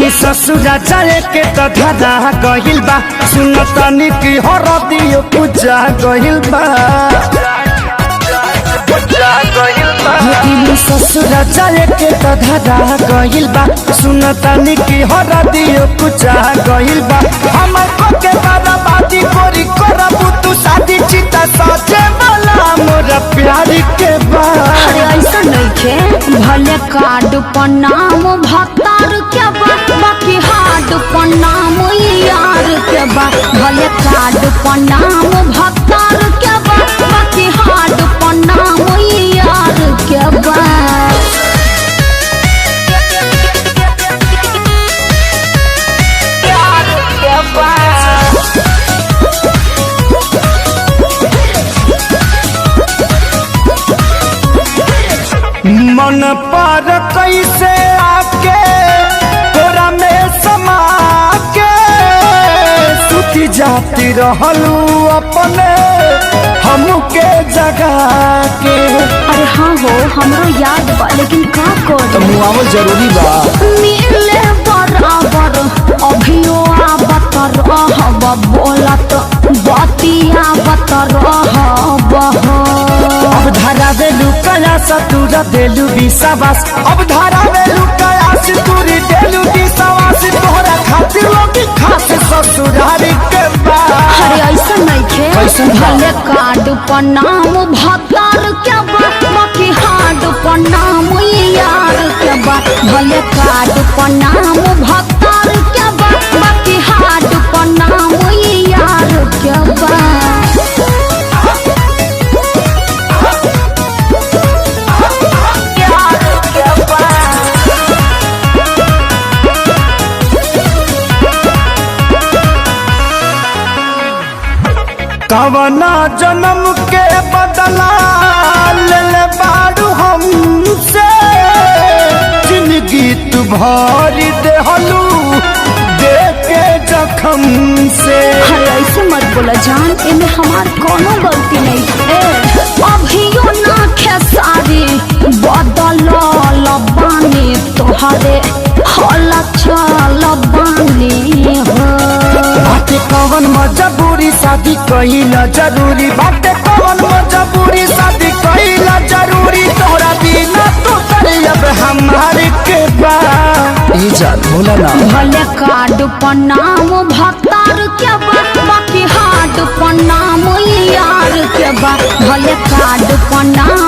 बानी ससुरा जाए के तो धरा गहिल बा सुनतनी की हरदियो पूजा गहिल बा ससुरा जाए के तो धरा गहिल बा सुनतनी की हरदियो पूजा गहिल बा हमर को के बर्बादी कोरी करबू तू शादी चिता सजे वाला मोर प्यार के बा। अरे ऐसा नहीं थे भले कार्ड पर नाम भतार के बा बाकी हार्ड पर नाम यार के बा। भले कार्ड पर नाम भतार के बा बाकी हार्ड पर नाम यार के बा। मन पर कैसे आके तोरा में समा के सुती जाती रहलू अपने हमके जगा के। अरे हाँ हो हमरो याद बा लेकिन का कर मुआवल जरूरी बा मिले बराबर अभियो आवत रहब बोलत बतिया बत रहब। अब धारा वेलू कया सतुरा देलू विश्वास अब धारा वेलू कया सतुरी देलू विश्वास तोहरा खातिर लोग खास ससुरारी के बा। अरे ऐसा नहीं थे भले कार्ड पर नाम भतार के बा बाकी हार्ड पर नाम यार के बा। भले कार्ड पर नाम भतार के बा बाकी हार्ड पर नाम यार के बा। कवना जन्म के बदला ले बाड़ू हमसे जिंदगी तू भरी देहलू देख के जखम से। अरे ऐसे मत बोला जान इनमें हमार कोनो गलती नहीं है। अभियो ना खेसारी बदल लबानी तोहरे हल चल बानी हो। बाटे कवन मजबूरी शादी कहिला जरूरी बाटे कवन मजबूरी शादी कहिला जरूरी तोरा बिना तो अब हमारे के बा। ई जान बोला ना भले कार्ड पर नाम भतार के बा बाकी हार्ड पर नाम यार के बा। भले कार्ड पर नाम